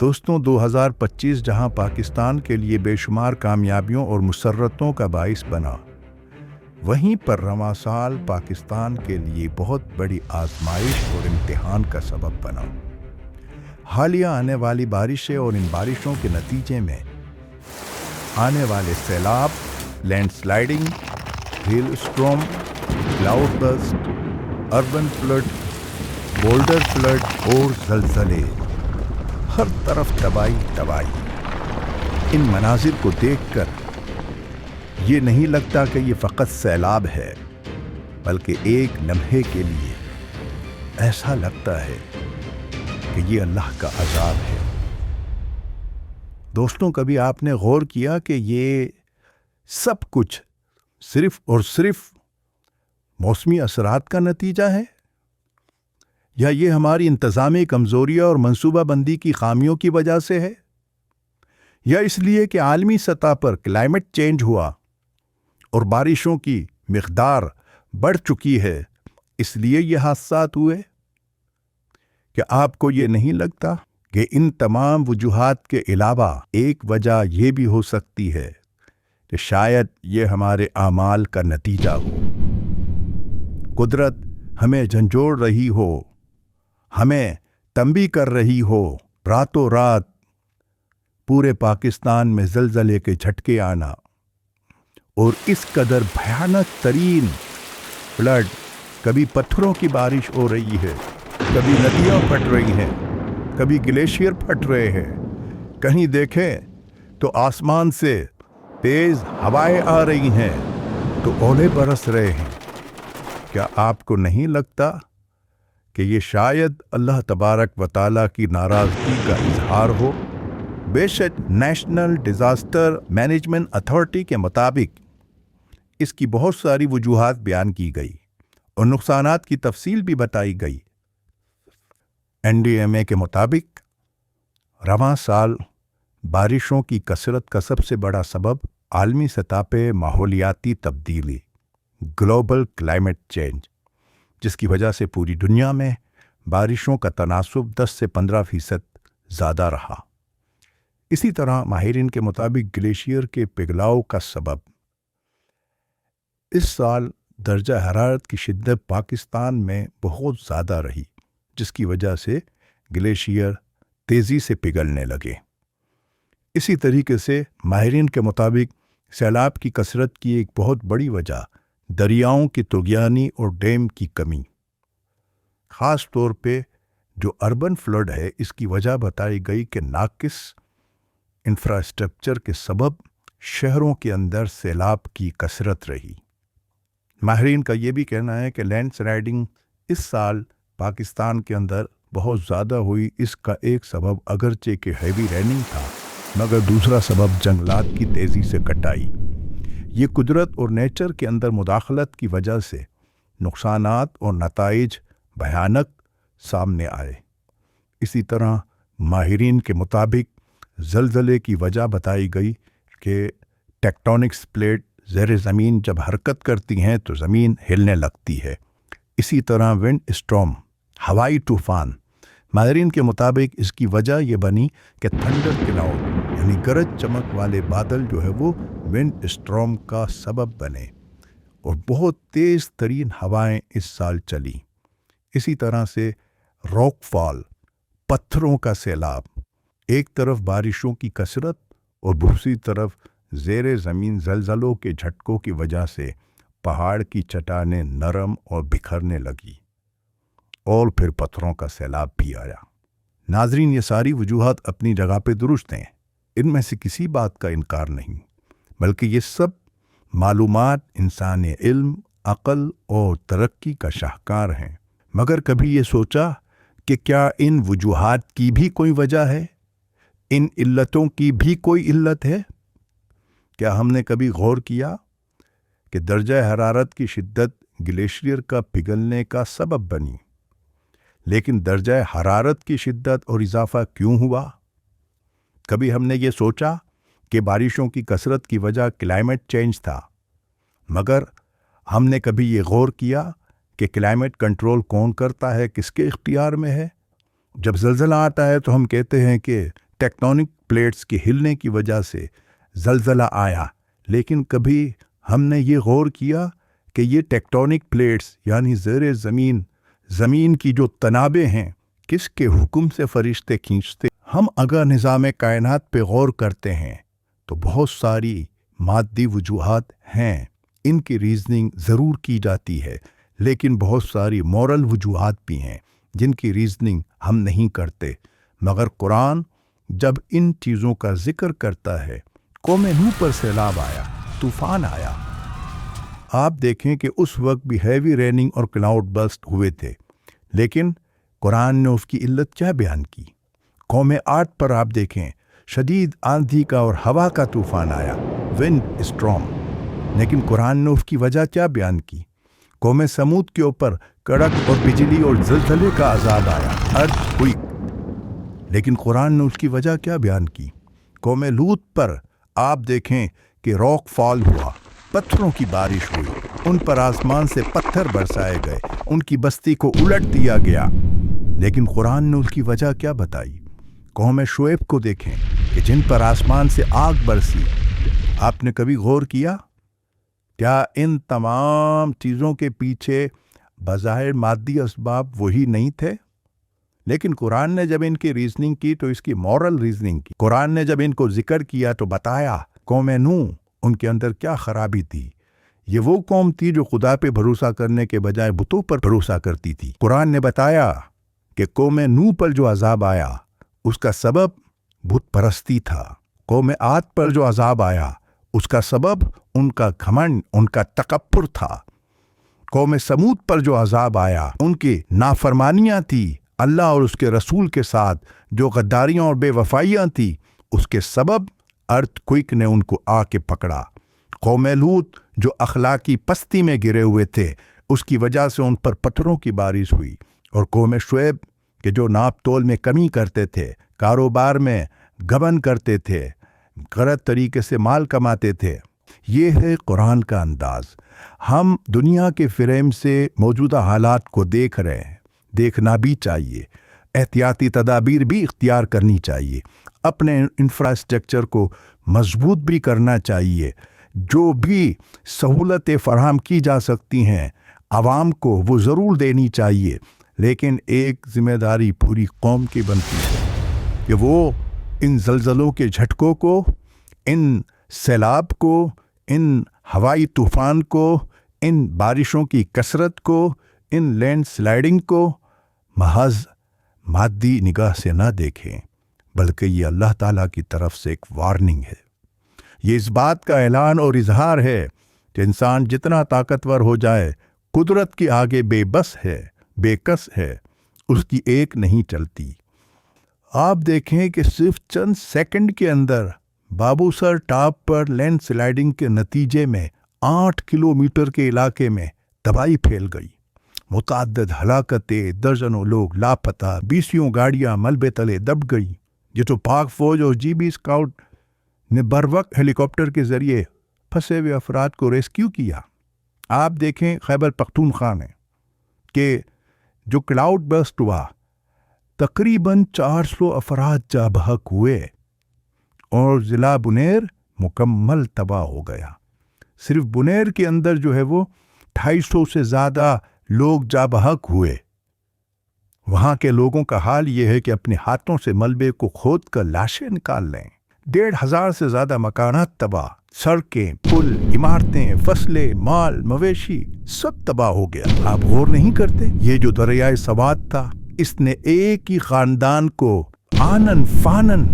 دوستوں 2025 جہاں پاکستان کے لیے بے شمار کامیابیوں اور مسرتوں کا باعث بنا، وہیں پر رواں سال پاکستان کے لیے بہت بڑی آزمائش اور امتحان کا سبب بنا۔ حالیہ آنے والی بارشیں اور ان بارشوں کے نتیجے میں آنے والے سیلاب، land sliding, hail storm, cloud burst, urban flood, boulder flood اور زلزلے، ہر طرف تباہی۔ ان مناظر کو دیکھ کر یہ نہیں لگتا کہ یہ فقط سیلاب ہے، بلکہ ایک لمحے کے لیے ایسا لگتا ہے کہ یہ اللہ کا عذاب ہے۔ دوستوں، کبھی آپ نے غور کیا کہ یہ سب کچھ صرف اور صرف موسمی اثرات کا نتیجہ ہے؟ یا یہ ہماری انتظامی کمزوریوں اور منصوبہ بندی کی خامیوں کی وجہ سے ہے؟ یا اس لیے کہ عالمی سطح پر کلائمیٹ چینج ہوا اور بارشوں کی مقدار بڑھ چکی ہے، اس لیے یہ حادثات ہوئے؟ کیا آپ کو یہ نہیں لگتا کہ ان تمام وجوہات کے علاوہ ایک وجہ یہ بھی ہو سکتی ہے کہ شاید یہ ہمارے اعمال کا نتیجہ ہو؟ قدرت ہمیں جھنجھوڑ رہی ہو، ہمیں تنبیہ کر رہی ہو، راتوں رات پورے پاکستان میں زلزلے کے جھٹکے آنا اور اس قدر بھیانک ترین فلڈ، کبھی پتھروں کی بارش ہو رہی ہے، کبھی ندیاں پھٹ رہی ہیں، کبھی گلیشیئر پھٹ رہے ہیں، کہیں دیکھیں تو آسمان سے تیز ہوائیں آ رہی ہیں تو اولے برس رہے ہیں۔ کیا آپ کو نہیں لگتا کہ یہ شاید اللہ تبارک و تعالیٰ کی ناراضگی کا اظہار ہو؟ بے شک نیشنل ڈیزاسٹر مینجمنٹ اتھارٹی کے مطابق اس کی بہت ساری وجوہات بیان کی گئی اور نقصانات کی تفصیل بھی بتائی گئی۔ NDMA کے مطابق رواں سال بارشوں کی کثرت کا سب سے بڑا سبب عالمی سطح پہ ماحولیاتی تبدیلی، گلوبل کلائمیٹ چینج، جس کی وجہ سے پوری دنیا میں بارشوں کا تناسب 10 سے 15% زیادہ رہا۔ اسی طرح ماہرین کے مطابق گلیشیئر کے پگھلاؤ کا سبب اس سال درجہ حرارت کی شدت پاکستان میں بہت زیادہ رہی، جس کی وجہ سے گلیشیئر تیزی سے پگھلنے لگے۔ اسی طریقے سے ماہرین کے مطابق سیلاب کی کثرت کی ایک بہت بڑی وجہ دریاؤں کی طغیانی اور ڈیم کی کمی، خاص طور پہ جو اربن فلڈ ہے، اس کی وجہ بتائی گئی کہ ناقص انفراسٹرکچر کے سبب شہروں کے اندر سیلاب کی کثرت رہی۔ ماہرین کا یہ بھی کہنا ہے کہ لینڈ سلائیڈنگ اس سال پاکستان کے اندر بہت زیادہ ہوئی۔ اس کا ایک سبب اگرچہ کہ ہیوی ریننگ تھا، مگر دوسرا سبب جنگلات کی تیزی سے کٹائی۔ یہ قدرت اور نیچر کے اندر مداخلت کی وجہ سے نقصانات اور نتائج بھیانک سامنے آئے۔ اسی طرح ماہرین کے مطابق زلزلے کی وجہ بتائی گئی کہ ٹیکٹونکس پلیٹ زیر زمین جب حرکت کرتی ہیں تو زمین ہلنے لگتی ہے۔ اسی طرح ونڈ اسٹارم، ہوائی طوفان، ماہرین کے مطابق اس کی وجہ یہ بنی کہ تھنڈر کلاؤڈ یعنی گرج چمک والے بادل جو ہے وہ ونڈ اسٹارم کا سبب بنے اور بہت تیز ترین ہوائیں اس سال چلی۔ اسی طرح سے راک فال، پتھروں کا سیلاب، ایک طرف بارشوں کی کثرت اور دوسری طرف زیر زمین زلزلوں کے جھٹکوں کی وجہ سے پہاڑ کی چٹانیں نرم اور بکھرنے لگی اور پھر پتھروں کا سیلاب بھی آیا۔ ناظرین، یہ ساری وجوہات اپنی جگہ پہ درست ہیں، ان میں سے کسی بات کا انکار نہیں، بلکہ یہ سب معلومات انسانی علم، عقل اور ترقی کا شاہکار ہیں۔ مگر کبھی یہ سوچا کہ کیا ان وجوہات کی بھی کوئی وجہ ہے؟ ان علتوں کی بھی کوئی علت ہے؟ کیا ہم نے کبھی غور کیا کہ درجہ حرارت کی شدت گلیشیئر کا پگھلنے کا سبب بنی، لیکن درجہ حرارت کی شدت اور اضافہ کیوں ہوا؟ کبھی ہم نے یہ سوچا کہ بارشوں کی کثرت کی وجہ کلائمیٹ چینج تھا، مگر ہم نے کبھی یہ غور کیا کہ کلائمیٹ کنٹرول کون کرتا ہے، کس کے اختیار میں ہے؟ جب زلزلہ آتا ہے تو ہم کہتے ہیں کہ टेक्टोनिक प्लेट्स के हिलने की वजह से जलजला आया, लेकिन कभी हमने ये गौर किया कि ये टेक्टोनिक प्लेट्स यानी ज़ेरे ज़मीन की जो तनाबे हैं, किसके हुक्म से फरिश्ते खींचते? हम अगर निज़ाम कायनात पे गौर करते हैं तो बहुत सारी मादी वजूहात हैं, इनकी रीजनिंग ज़रूर की जाती है, लेकिन बहुत सारी मॉरल वजूहात भी हैं जिनकी रीजनिंग हम नहीं करते। मगर कुरान जब इन चीज़ों का जिक्र करता है, कौम नूह पर सैलाब आया, तूफ़ान आया, आप देखें कि उस वक्त भी हैवी रेनिंग और क्लाउड बर्स्ट हुए थे, लेकिन कुरान ने उसकी इल्लत क्या बयान की? कौम आद पर आप देखें, शदीद आंधी का और हवा का तूफ़ान आया, विंड स्ट्रॉम, लेकिन कुरान ने उसकी वजह क्या बयान की? कौम समूद के ऊपर कड़क और बिजली और ज़लज़ले का अज़ाब आया, अर्थक्वेक, लेकिन कुरान ने उसकी वजह क्या बयान की? कौम लूत पर आप देखें कि रॉक फॉल हुआ, पत्थरों की बारिश हुई, उन पर आसमान से पत्थर बरसाए गए, उनकी बस्ती को उलट दिया गया, लेकिन कुरान ने उसकी वजह क्या बताई? कौम शुएब को देखें कि जिन पर आसमान से आग बरसी, आपने कभी गौर किया क्या इन तमाम चीज़ों के पीछे बज़ाहिर मादी असबाब वही नहीं थे? लेकिन कुरान ने जब इनकी रीजनिंग की तो इसकी मॉरल रीजनिंग की। कुरान ने जब इनको जिक्र किया तो बताया कौम नूह, उनके अंदर क्या खराबी थी। ये वो कौम थी जो खुदा पे भरोसा करने के बजाय बुतों पर भरोसा करती थी। कुरान ने बताया कि कौम नूह पर जो अजाब आया उसका सबब बुत परस्ती था। कौम आद पर जो अजाब आया उसका सबब उनका घमंड, उनका तकब्बुर था। कौम समूद पर जो अजाब आया उनकी नाफरमानियाँ थी, अल्लाह और उसके रसूल के साथ जो गद्दारियाँ और बेवफाइयाँ थी, उसके सबब अर्थक्वेक ने उनको आके पकड़ा। कौम लूत जो अखलाकी पस्ती में गिरे हुए थे, उसकी वजह से उन पर पत्थरों की बारिश हुई। और कौम शुएब के जो नाप तोल में कमी करते थे, कारोबार में गबन करते थे, गलत तरीके से माल कमाते थे। ये है कुरान का अंदाज़। हम दुनिया के फ्रेम से मौजूदा हालात को देख रहे हैं, देखना भी चाहिए, एहतियाती तदाबीर भी इख्तियार करनी चाहिए, अपने इंफ्रास्ट्रक्चर को मजबूत भी करना चाहिए। जो भी सहूलतें फराहम की जा सकती हैं आवाम को वो ज़रूर देनी चाहिए, लेकिन एक ज़िम्मेदारी पूरी कौम की बनती है कि वो इन ज़लज़लों के झटकों को, इन सैलाब को, इन हवाई तूफ़ान को, इन बारिशों की कसरत को, इन लैंड स्लाइडिंग को महज मादी निगाह से ना देखें, बल्कि ये अल्लाह ताला की तरफ से एक वार्निंग है। ये इस बात का ऐलान और इजहार है कि इंसान जितना ताकतवर हो जाए, कुदरत के आगे बेबस है, बेकस है, उसकी एक नहीं चलती। आप देखें कि सिर्फ चंद सेकंड के अंदर बाबूसर टाप पर लैंड स्लाइडिंग के नतीजे में 8 किलोमीटर के इलाके में तबाही फैल गई। मुतअद्दिद हलाकतें, दर्जनों लोग लापता, 20 गाड़ियां मलबे तले दब गई। ये तो पाक फौज और जीबी स्काउट ने बरवक्त हेलीकॉप्टर के जरिए फंसे हुए अफराद को रेस्क्यू किया। आप देखें खैबर पख्तूनख्वा में कि जो क्लाउड बर्स्ट हुआ, तकरीबन 400 अफराद जाबहक हुए और ज़िला बुनेर मुकम्मल तबाह हो गया। सिर्फ बुनेर के अंदर जो है वो 250 से ज़्यादा लोग जाबहक हुए। वहाँ के लोगों का हाल ये है कि अपने हाथों से मलबे को खोद कर लाशें निकाल लें। 1,500 से ज़्यादा मकानात तबाह, सड़कें, पुल, इमारतें, फसलें, माल, मवेशी सब तबाह हो गया। आप गौर नहीं करते, ये जो दरियाए सवात था, इसने एक ही ख़ानदान को आनन फानन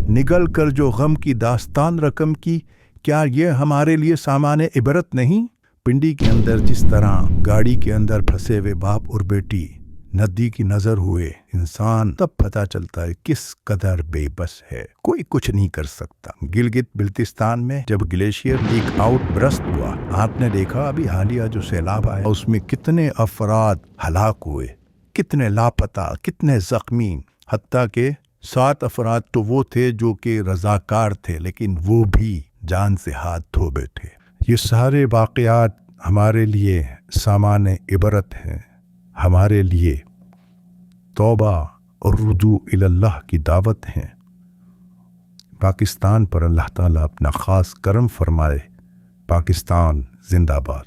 निगल कर जो गम की दास्तान रकम की, क्या ये हमारे लिए सामान्य इबरत नहीं? पिंडी के अंदर जिस तरह गाड़ी के अंदर फंसे हुए बाप और बेटी नदी की नज़र हुए, इंसान तब पता चलता है किस कदर बेबस है, कोई कुछ नहीं कर सकता। गिलगित बिल्तिस्तान में जब ग्लेशियर लीक आउट बरस्ट हुआ, आपने देखा अभी हालिया जो सैलाब आया उसमें कितने अफराद हलाक हुए, कितने लापता, कितने जख्मी, हत्ता के 7 अफराद तो वो थे जो कि रजाकार थे, लेकिन वो भी जान से हाथ धो बैठे। ये सारे वाक़यात हमारे लिए सामान्य इबरत हैं, हमारे लिए तौबा और रुजू इल्लाह की दावत हैं। پاکستان پر اللہ تعالیٰ اپنا خاص کرم فرمائے۔ پاکستان زندہ باد۔